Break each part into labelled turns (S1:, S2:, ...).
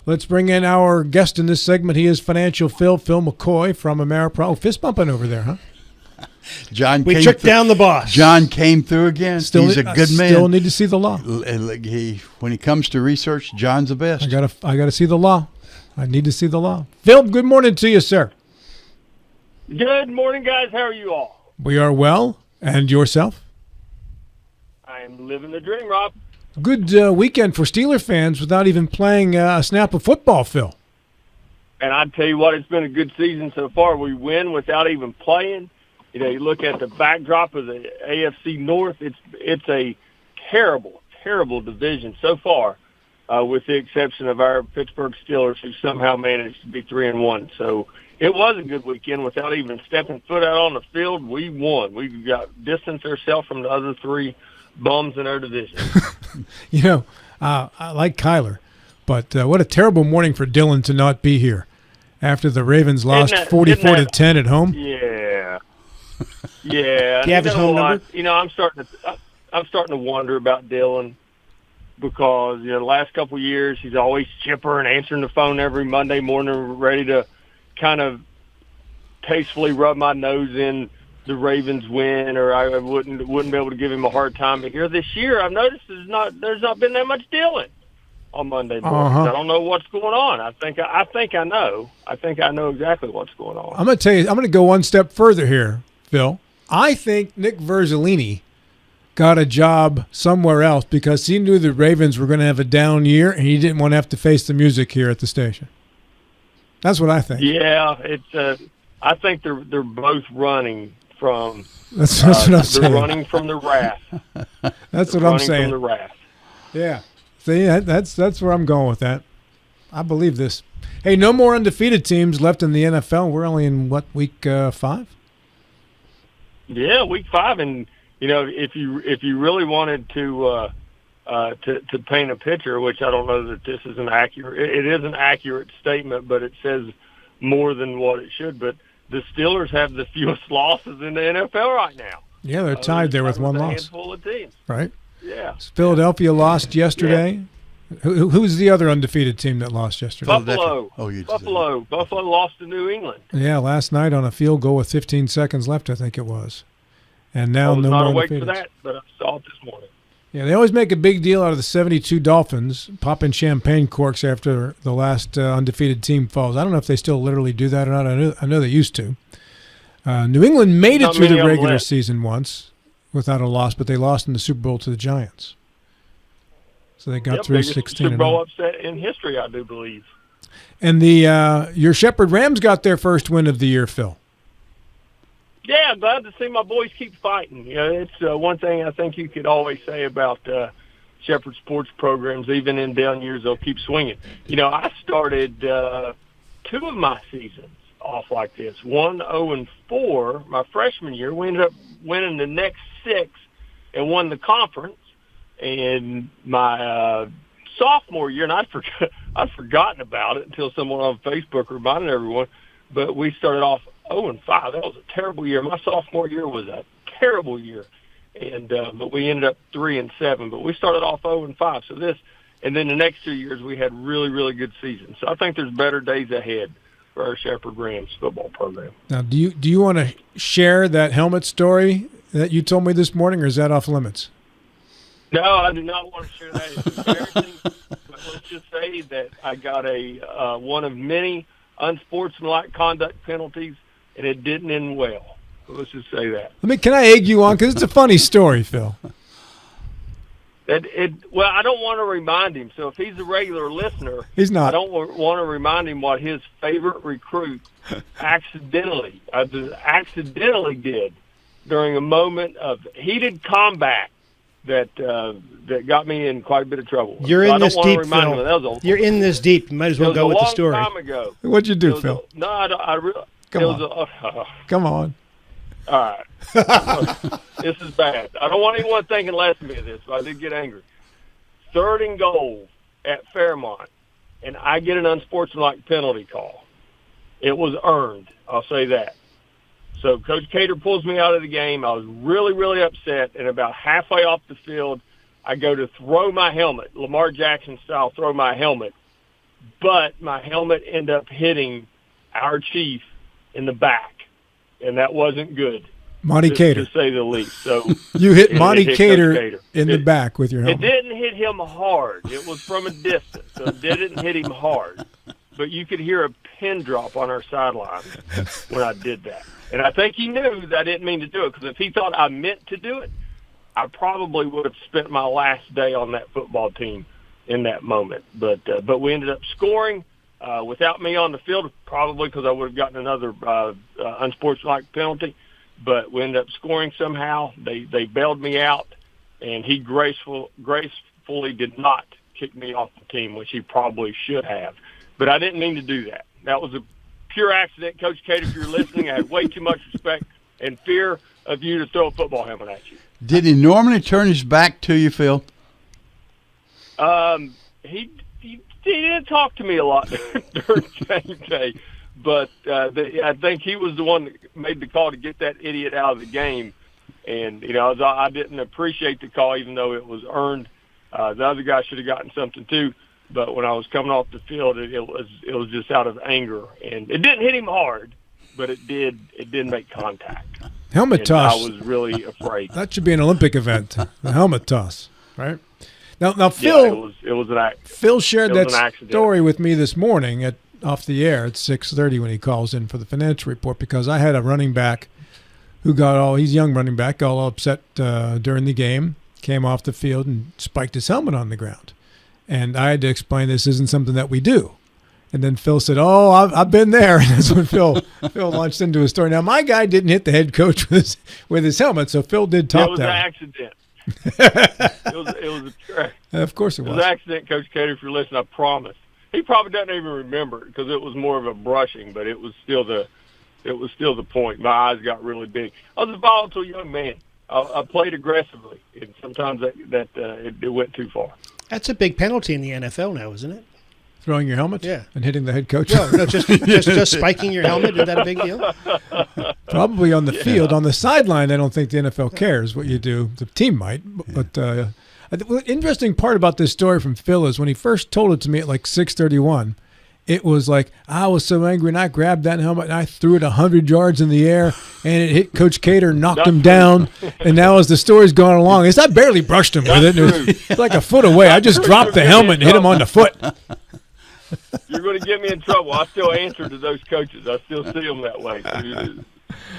S1: Let's bring in our guest in this segment. He is Financial Phil McCoy from Ameripro. Oh, fist bumping over there, huh?
S2: John,
S3: we took down the boss.
S2: John came through again. He's a good man.
S1: Still need to see the law.
S2: When he comes to research, John's the best.
S1: I gotta see the law. I need to see the law. Phil, good morning to you, sir.
S4: Good morning, guys. How are you all?
S1: We are well. And yourself?
S4: I am living the dream, Rob.
S1: Good weekend for Steeler fans without even playing a snap of football, Phil.
S4: And I tell you what, it's been a good season so far. We win without even playing. You know, you look at the backdrop of the AFC North, it's a terrible, terrible division so far, with the exception of our Pittsburgh Steelers, who somehow managed to be 3-1. So it was a good weekend without even stepping foot out on the field. We won. We got distanced ourselves from the other three bums in our division.
S1: You know, I like Kyler, but what a terrible morning for Dylan to not be here after the Ravens lost 44-10 at home.
S4: Yeah. Yeah.
S3: Do you have his home number?
S4: You know, I'm starting to wonder about Dylan because, you know, the last couple of years he's always chipper and answering the phone every Monday morning, ready to kind of tastefully rub my nose in the Ravens win, or I wouldn't be able to give him a hard time. But here this year, I've noticed there's not been that much Dylan on Monday mornings. I don't know what's going on. I think I know. I think I know exactly what's going on.
S1: I'm going to tell you. I'm going to go one step further here, Phil. I think Nick Verzolini got a job somewhere else because he knew the Ravens were going to have a down year, and he didn't want to have to face the music here at the station. That's what I think.
S4: Yeah, it's. I think they're both running from.
S1: That's what I'm saying.
S4: They're running from the wrath.
S1: That's what I'm saying.
S4: Running from the wrath.
S1: Yeah. See, that's where I'm going with that. I believe this. Hey, no more undefeated teams left in the NFL. We're only in week 5?
S4: Yeah, week 5, and you know, if you really wanted to paint a picture, which I don't know that this is an accurate. It is an accurate statement, but it says more than what it should. But the Steelers have the fewest losses in the NFL right now.
S1: Yeah, they're tied there with one loss.
S4: A handful of teams.
S1: Right.
S4: Yeah.
S1: Philadelphia lost yesterday. Yeah. Who's the other undefeated team that lost yesterday?
S4: Buffalo. Buffalo lost to New England.
S1: Yeah, last night on a field goal with 15 seconds left, I think it was. And now no more undefeated.
S4: I was not awake for that, but I saw it this morning.
S1: Yeah, they always make a big deal out of the 72 Dolphins popping champagne corks after the last undefeated team falls. I don't know if they still literally do that or not. I know they used to. New England made it through the regular season once without a loss, but they lost in the Super Bowl to the Giants. So they got through 16.
S4: Super Bowl upset in history, I do believe.
S1: And your Shepherd Rams got their first win of the year, Phil.
S4: Yeah, glad to see my boys keep fighting. You know, it's one thing I think you could always say about Shepherd sports programs, even in down years, they'll keep swinging. You know, I started 2 of my seasons off like this. 1-0-4 my freshman year. We ended up winning the next 6 and won the conference. And my sophomore year, and I'd forgotten about it until someone on Facebook reminded everyone, but we started off 0-5. That was a terrible year. My sophomore year was a terrible year, and but we ended up 3-7. But we started off 0-5. So this, and then the next 2 years we had really, really good seasons. So I think there's better days ahead for our Shepherd Rams football program.
S1: Now, do you want to share that helmet story that you told me this morning, or is that off limits?
S4: No, I do not want to share that. It's embarrassing. But let's just say that I got a one of many unsportsmanlike conduct penalties, and it didn't end well. So let's just say that.
S1: Can I egg you on? Because it's a funny story, Phil.
S4: Well, I don't want to remind him. So if he's a regular listener,
S1: he's not.
S4: I don't want to remind him what his favorite recruit accidentally did during a moment of heated combat that got me in quite a bit of trouble.
S3: You're in this deep, Phil. You're in this deep. You might as well go with the story.
S4: It was a long time ago.
S1: What'd you do, Phil?
S4: No, I really.
S1: Come on. Come on.
S4: All right. This is bad. I don't want anyone thinking less of me of this, but I did get angry. 3rd and goal at Fairmont, and I get an unsportsmanlike penalty call. It was earned. I'll say that. So Coach Cater pulls me out of the game. I was really, really upset, and about halfway off the field, I go to throw my helmet, Lamar Jackson style, throw my helmet, but my helmet ended up hitting our chief in the back, and that wasn't good.
S1: Monty Cater,
S4: to say the least. So
S1: you hit Monty Cater in the back with your helmet.
S4: It didn't hit him hard. It was from a distance, so it didn't hit him hard. But you could hear a pin drop on our sideline when I did that. And I think he knew that I didn't mean to do it, because if he thought I meant to do it, I probably would have spent my last day on that football team in that moment. But we ended up scoring without me on the field, probably because I would have gotten another unsportsmanlike penalty. But we ended up scoring somehow. They bailed me out, and he gracefully did not kick me off the team, which he probably should have. But I didn't mean to do that. That was a pure accident. Coach Cater, if you're listening, I had way too much respect and fear of you to throw a football helmet at you.
S2: Did he normally turn his back to you, Phil?
S4: He didn't talk to me a lot during game day. But I think he was the one that made the call to get that idiot out of the game. And, I didn't appreciate the call, even though it was earned. The other guy should have gotten something too. But when I was coming off the field, it was just out of anger. And it didn't hit him hard, but it did make contact.
S1: Helmet toss.
S4: I was really afraid.
S1: That should be an Olympic event, the helmet toss, right? Now Phil,
S4: it was an accident.
S1: Phil shared that story with me this morning off the air at 6:30 when he calls in for the financial report, because I had a running back who he's a young running back, got all upset during the game, came off the field and spiked his helmet on the ground. And I had to explain this isn't something that we do. And then Phil said, "Oh, I've been there." And that's when Phil launched into his story. Now, my guy didn't hit the head coach with his helmet, so Phil did top that.
S4: It was an accident. It was a pure.
S1: Of course it was.
S4: It was an accident, Coach Cater. If you're listening, I promise. He probably doesn't even remember it because it was more of a brushing, but it was still the point. My eyes got really big. I was a volatile young man. I played aggressively, and sometimes it went too far.
S3: That's a big penalty in the NFL now, isn't it?
S1: Throwing your helmet?
S3: Yeah.
S1: And hitting the head coach?
S3: No, just spiking your helmet. Is that a big deal?
S1: Probably on the field. On the sideline, I don't think the NFL cares what you do. The team might. But the interesting part about this story from Phil is when he first told it to me at like 6:31, it was like, I was so angry, and I grabbed that helmet, and I threw it 100 yards in the air, and it hit Coach Cater, knocked him down. And now as the story's gone along, I barely brushed him with it. It was like a foot away. I just dropped the helmet and hit him on the foot.
S4: You're going to get me in trouble. I still answer to those coaches. I still see them that way.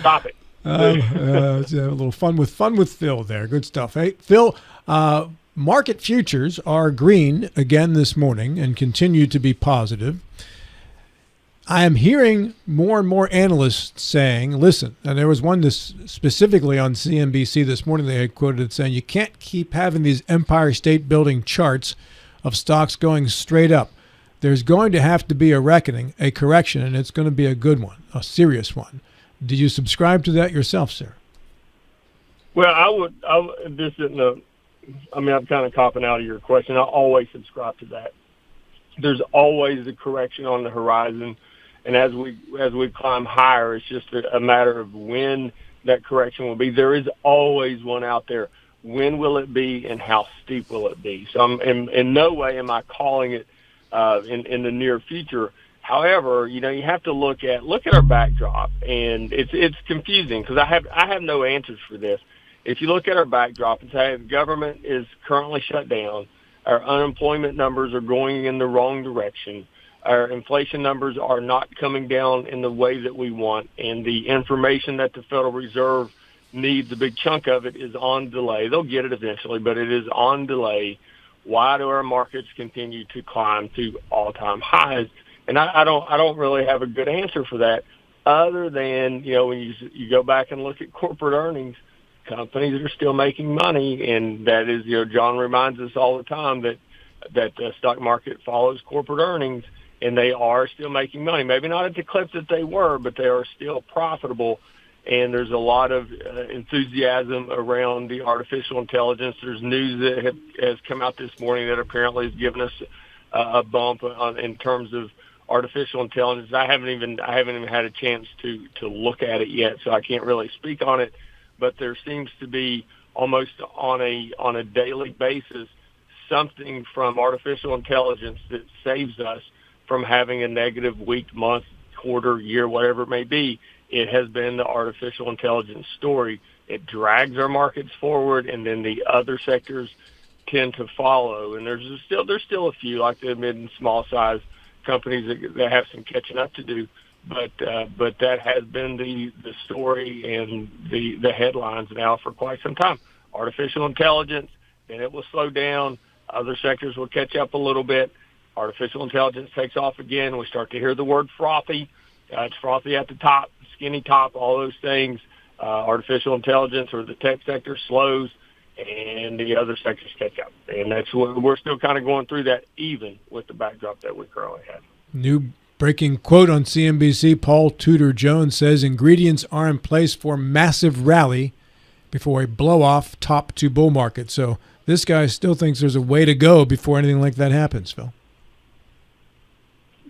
S4: Stop it.
S1: A little fun with Phil there. Good stuff. Hey, Phil, market futures are green again this morning and continue to be positive. I am hearing more and more analysts saying, listen, and there was one specifically on CNBC this morning, they had quoted saying, you can't keep having these Empire State Building charts of stocks going straight up. There's going to have to be a reckoning, a correction, and it's going to be a good one, a serious one. Do you subscribe to that yourself, sir?
S4: Well, I would this isn't I'm kind of copping out of your question. I always subscribe to that. There's always a correction on the horizon, and as we climb higher, it's just a matter of when that correction will be. There is always one out there. When will it be, and how steep will it be? So I'm in no way am I calling it in the near future. However, you have to look at our backdrop, and it's confusing because I have no answers for this. If you look at our backdrop and say the government is currently shut down, our unemployment numbers are going in the wrong direction, our inflation numbers are not coming down in the way that we want, and the information that the Federal Reserve needs, a big chunk of it, is on delay. They'll get it eventually, but it is on delay. Why do our markets continue to climb to all-time highs? And I don't really have a good answer for that, other than when you go back and look at corporate earnings, companies are still making money, and that is John reminds us all the time that the stock market follows corporate earnings, and they are still making money. Maybe not at the clip that they were, but they are still profitable. And there's a lot of enthusiasm around the artificial intelligence. There's news that has come out this morning that apparently has given us a bump in terms of artificial intelligence. I haven't even had a chance to look at it yet, so I can't really speak on it. But there seems to be almost on a daily basis something from artificial intelligence that saves us from having a negative week, month, quarter, year, whatever it may be. It has been the artificial intelligence story. It drags our markets forward, and then the other sectors tend to follow. And there's still a few, like the mid and small size companies that have some catching up to do. But that has been the story and the headlines now for quite some time. Artificial intelligence, then it will slow down. Other sectors will catch up a little bit. Artificial intelligence takes off again. We start to hear the word frothy. It's frothy at the top, skinny top, all those things. Artificial intelligence or the tech sector slows, and the other sectors catch up. And that's what we're still kind of going through that, even with the backdrop that we currently have.
S1: New breaking quote on CNBC, Paul Tudor Jones says ingredients are in place for massive rally before a blow-off top to bull market. So this guy still thinks there's a way to go before anything like that happens, Phil.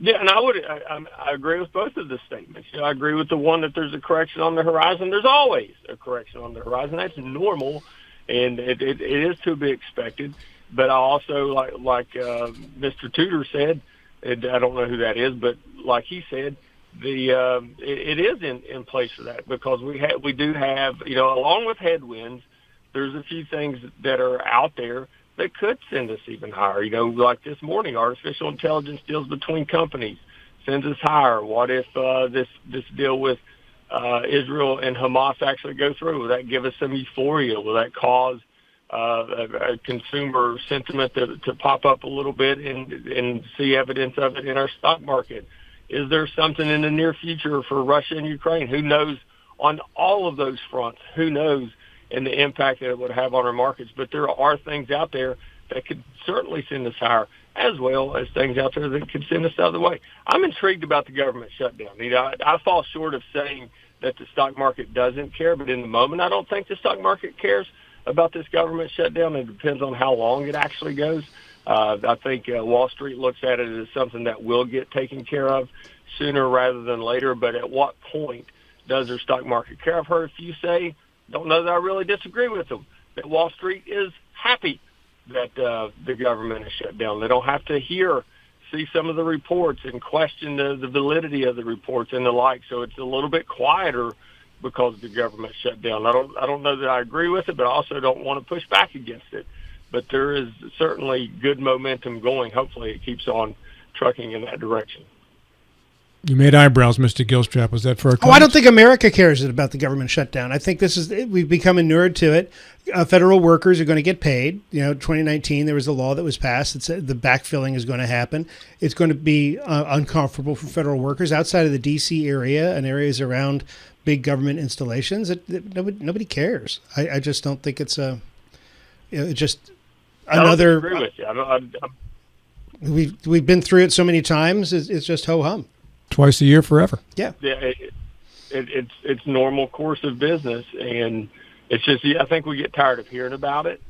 S4: Yeah, and I agree with both of the statements. I agree with the one that there's a correction on the horizon. There's always a correction on the horizon. That's normal, and it is to be expected. But I also, like Mr. Tudor said, and I don't know who that is, but like he said, it is in place for that, because we do have, along with headwinds, there's a few things that are out there that could send us even higher. Like this morning, artificial intelligence deals between companies sends us higher. What if this deal with Israel and Hamas actually go through? Will that give us some euphoria? Will that cause a consumer sentiment to pop up a little bit and see evidence of it in our stock market? Is there something in the near future for Russia and Ukraine? Who knows on all of those fronts? Who knows? And the impact that it would have on our markets. But there are things out there that could certainly send us higher, as well as things out there that could send us the other way. I'm intrigued about the government shutdown. I fall short of saying that the stock market doesn't care, but in the moment, I don't think the stock market cares about this government shutdown. It depends on how long it actually goes. I think Wall Street looks at it as something that will get taken care of sooner rather than later. But at what point does their stock market care? I've heard a few say, don't know that I really disagree with them, that Wall Street is happy that the government is shut down. They don't have to see some of the reports and question the validity of the reports and the like. So it's a little bit quieter because the government shut down. I don't know that I agree with it, but I also don't want to push back against it. But there is certainly good momentum going. Hopefully it keeps on trucking in that direction.
S1: You made eyebrows, Mr. Gilstrap. Was that for a comment?
S3: I don't think America cares about the government shutdown. I think we've become inured to it. Federal workers are going to get paid. 2019, there was a law that was passed that said the backfilling is going to happen. It's going to be uncomfortable for federal workers outside of the D.C. area and areas around big government installations. Nobody cares. I just don't think it's just another.
S4: I agree with you.
S3: We've been through it so many times. It's just ho-hum.
S1: Twice a year forever.
S3: Yeah.
S4: It's normal course of business, and it's just I think we get tired of hearing about it.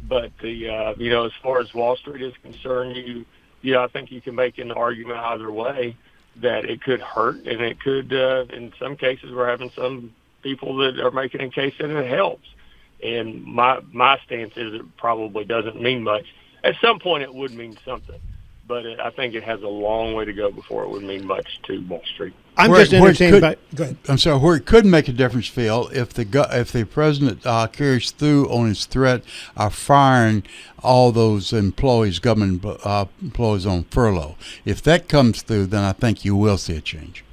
S4: But as far as Wall Street is concerned, I think you can make an argument either way that it could hurt, and it could in some cases we're having some people that are making a case that it helps. And my stance is it probably doesn't mean much. At some point, it would mean something. But I think it has a long way to go before it would mean much to Wall Street.
S3: I'm just entertained by. Go ahead.
S2: I'm sorry. Where it could make a difference, Phil, if the president carries through on his threat of firing all those employees, government employees on furlough. If that comes through, then I think you will see a change.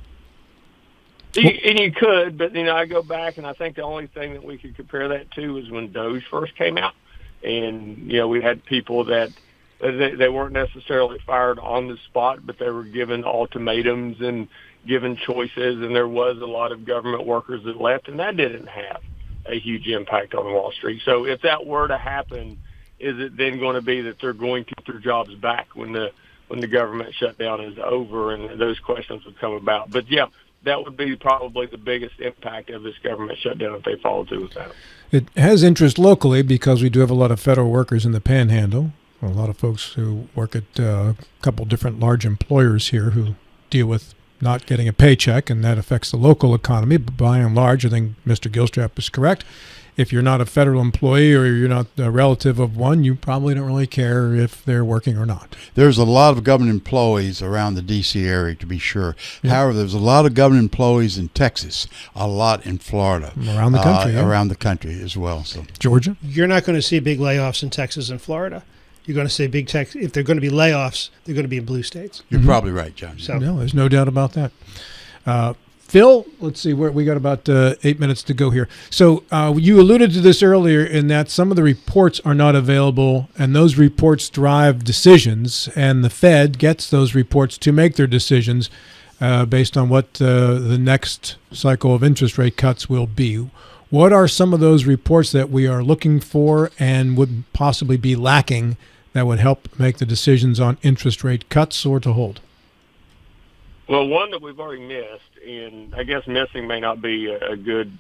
S4: And you could, but I go back and I think the only thing that we could compare that to is when Doge first came out, and we had people that. They weren't necessarily fired on the spot, but they were given ultimatums and given choices, and there was a lot of government workers that left, and that didn't have a huge impact on Wall Street. So if that were to happen, is it then going to be that they're going to get their jobs back when the government shutdown is over, and those questions would come about? But, yeah, that would be probably the biggest impact of this government shutdown if they follow through with that.
S1: It has interest locally because we do have a lot of federal workers in the Panhandle. A lot of folks who work at a couple different large employers here who deal with not getting a paycheck, and that affects the local economy. But by and large, I think Mr. Gilstrap is correct. if you're not a federal employee or you're not a relative of one, you probably don't really care if they're working or not.
S2: There's a lot of government employees around the D.C. area, to be sure.
S1: Yeah.
S2: However, there's a lot of government employees in Texas, a lot in Florida.
S1: Around the country.
S2: Around the country as well. So
S1: Georgia?
S3: You're not going to see big layoffs in Texas and Florida. You're going to see big tech. If they're going to be layoffs, they're going to be in blue states.
S2: You're probably right, John.
S3: So
S1: No, there's no doubt about that. Phil, let's see, we got about 8 minutes to go here. So you alluded to this earlier in that some of the reports are not available, and those reports drive decisions, and the Fed gets those reports to make their decisions based on what the next cycle of interest rate cuts will be. What are some of those reports that we are looking for and would possibly be lacking that would help make the decisions on interest rate cuts or to hold?
S4: Well, one that we've already missed, and I guess missing may not be a good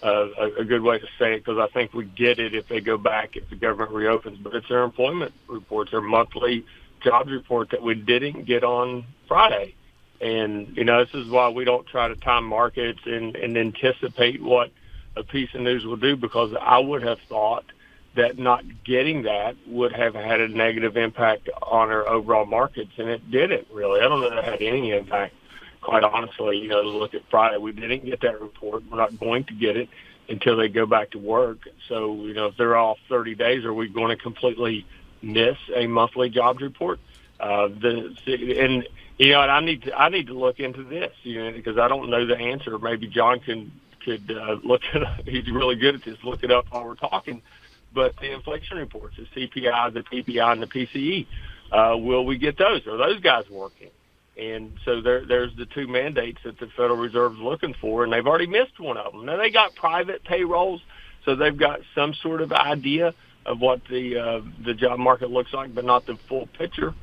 S4: way to say it, because I think we get it if they go back, if the government reopens, but it's their employment reports, their monthly jobs report that we didn't get on Friday. And, this is why we don't try to time markets and anticipate what a piece of news will do, because I would have thought that not getting that would have had a negative impact on our overall markets, and it didn't really. I don't know that it had any impact, quite honestly. To look at Friday, we didn't get that report. We're not going to get it until they go back to work. So, if they're off 30 days, are we going to completely miss a monthly jobs report? And I need to look into this, because I don't know the answer. Maybe John could look it up. He's really good at this. Look it up while we're talking. But the inflation reports, the CPI, the PPI, and the PCE, will we get those? Are those guys working? And so there's the two mandates that the Federal Reserve is looking for, and they've already missed one of them. Now, they got private payrolls, so they've got some sort of idea of what the job market looks like, but not the full picture,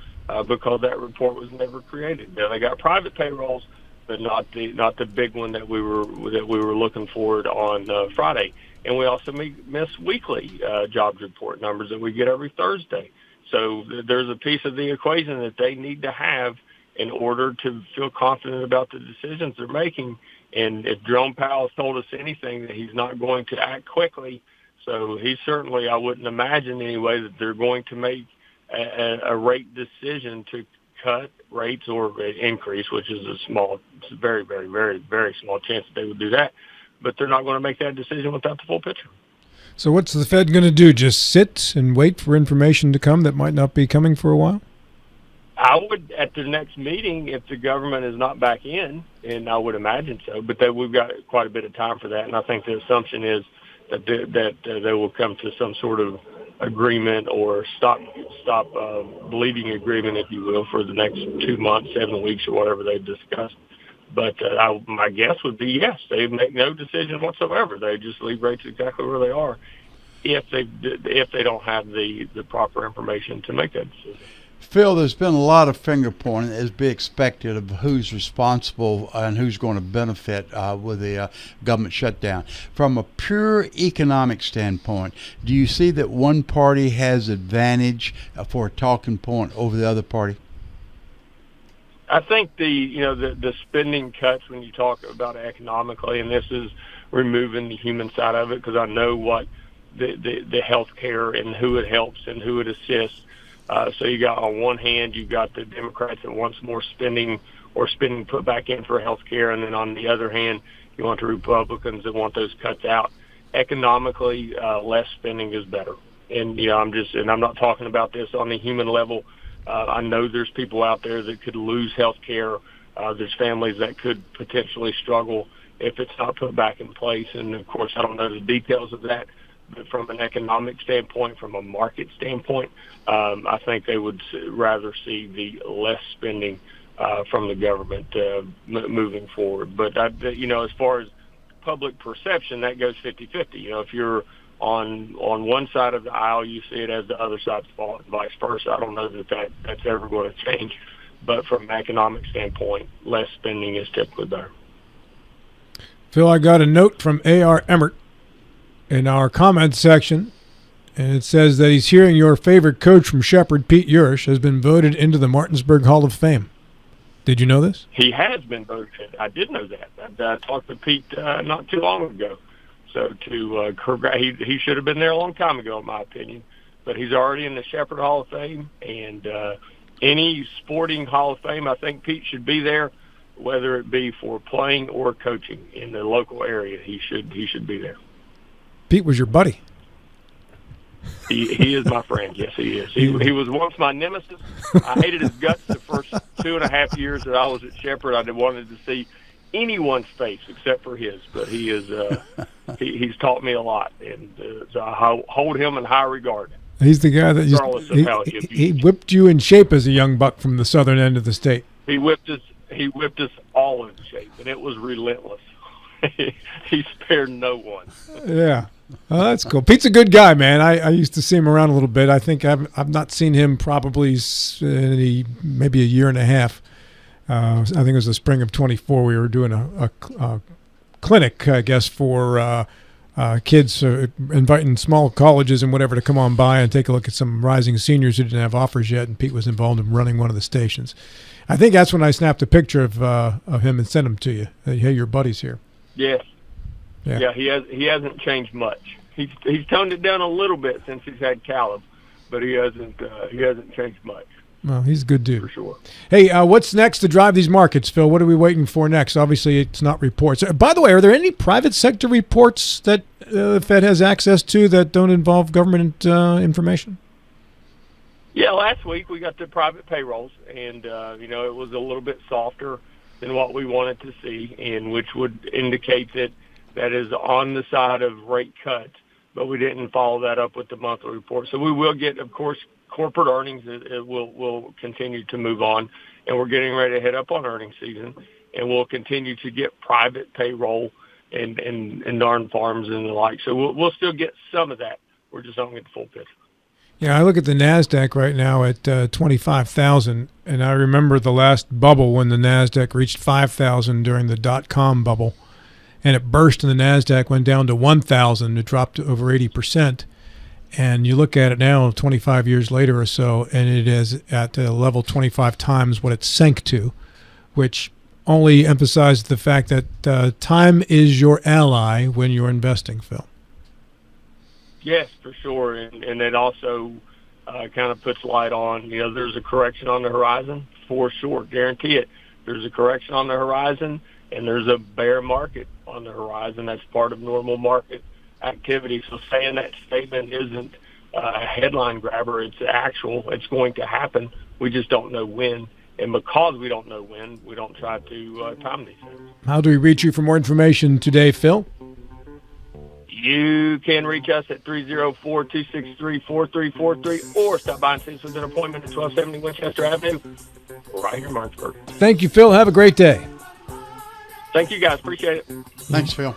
S4: because that report was never created. Now, they got private payrolls, but not the big one that we were looking for on Friday. And we also miss weekly jobs report numbers that we get every Thursday. So there's a piece of the equation that they need to have in order to feel confident about the decisions they're making. And if Jerome Powell has told us anything, that he's not going to act quickly. So he certainly, I wouldn't imagine anyway, that they're going to make a rate decision to cut rates or increase, which is it's a very, very, very, very small chance that they would do that. But they're not going to make that decision without the full picture.
S1: So what's the Fed going to do? Just sit and wait for information to come that might not be coming for a while?
S4: I would, at the next meeting, if the government is not back in, and I would imagine so, but we've got quite a bit of time for that, and I think the assumption is that they will come to some sort of agreement or stop bleeding agreement, if you will, for the next 2 months, 7 weeks, or whatever they've discussed. But my guess would be yes, they make no decision whatsoever. They just leave rates exactly where they are, if they don't have the proper information to make that decision.
S2: Phil, there's been a lot of finger pointing, as be expected, of who's responsible and who's going to benefit with the government shutdown. From a pure economic standpoint, do you see that one party has advantage for a talking point over the other party?
S4: I think the spending cuts, when you talk about economically, and this is removing the human side of it, because I know what the health care and who it helps and who it assists. So you got, on one hand, you got the Democrats that wants more spending put back in for health care, and then on the other hand, you want the Republicans that want those cuts out. Economically, less spending is better. And I'm not talking about this on the human level. I know there's people out there that could lose health care. There's families that could potentially struggle if it's not put back in place. And, of course, I don't know the details of that. But from an economic standpoint, from a market standpoint, I think they would rather see the less spending from the government moving forward. But, as far as public perception, that goes 50-50. If you're on one side of the aisle, you see it as the other side's fault, and vice versa. I don't know that's ever going to change. But from an economic standpoint, less spending is typically better.
S1: Phil, I got a note from A.R. Emmert in our comments section, and it says that he's hearing your favorite coach from Shepherd, Pete Urish, has been voted into the Martinsburg Hall of Fame. Did you know this?
S4: He has been voted in. I did know that. I talked to Pete not too long ago. So he should have been there a long time ago, in my opinion. But he's already in the Shepherd Hall of Fame, and any sporting Hall of Fame, I think Pete should be there, whether it be for playing or coaching in the local area. He should be there.
S1: Pete was your buddy.
S4: He is my friend. Yes, he is. He was once my nemesis. I hated his guts the first 2.5 years that I was at Shepherd. I wanted to see anyone's face except for his. But he is he's taught me a lot, and so I hold him in high regard.
S1: He's the guy that he whipped you in shape as a young buck from the southern end of the state.
S4: He whipped us all in shape, and it was relentless. He spared no one.
S1: Yeah. Oh, that's cool. Pete's a good guy, man. I used to see him around a little bit. I think I've not seen him probably maybe a year and a half. I think it was the spring of 24. We were doing a clinic, I guess, for kids, inviting small colleges and whatever to come on by and take a look at some rising seniors who didn't have offers yet, and Pete was involved in running one of the stations. I think that's when I snapped a picture of him and sent him to you. Hey, your buddy's here.
S4: Yes. Yeah, he hasn't changed much. He's toned it down a little bit since he's had Caleb, but he hasn't changed much.
S1: Well, he's a good dude.
S4: For sure.
S1: Hey, what's next to drive these markets, Phil? What are we waiting for next? Obviously, it's not reports. By the way, are there any private sector reports that the Fed has access to that don't involve government information?
S4: Yeah, last week we got the private payrolls, and it was a little bit softer than what we wanted to see, and which would indicate that is on the side of rate cuts, but we didn't follow that up with the monthly report. So we will get, of course, corporate earnings. It will continue to move on, and we're getting ready to head up on earnings season, and we'll continue to get private payroll and darn farms and the like. So we'll still get some of that. We're just not getting the full picture.
S1: Yeah, I look at the NASDAQ right now at 25,000, and I remember the last bubble when the NASDAQ reached 5,000 during the dot-com bubble, and it burst and the NASDAQ went down to 1,000. It dropped to over 80%. And you look at it now 25 years later or so, and it is at a level 25 times what it sank to, which only emphasizes the fact that time is your ally when you're investing, Phil.
S4: Yes, for sure, and it also kind of puts light on, there's a correction on the horizon, for sure, guarantee it. There's a correction on the horizon, and there's a bear market on the horizon. That's part of normal market activity. So saying that statement isn't a headline grabber, it's actual, it's going to happen. We just don't know when, and because we don't know when, we don't try to time these things.
S1: How do we reach you for more information today, Phil?
S4: You can reach us at 304-263-4343 or stop by and see us with an appointment at 1270 Winchester Avenue, right here in Martinsburg.
S1: Thank you, Phil. Have a great day.
S4: Thank you, guys. Appreciate it.
S2: Thanks, Phil.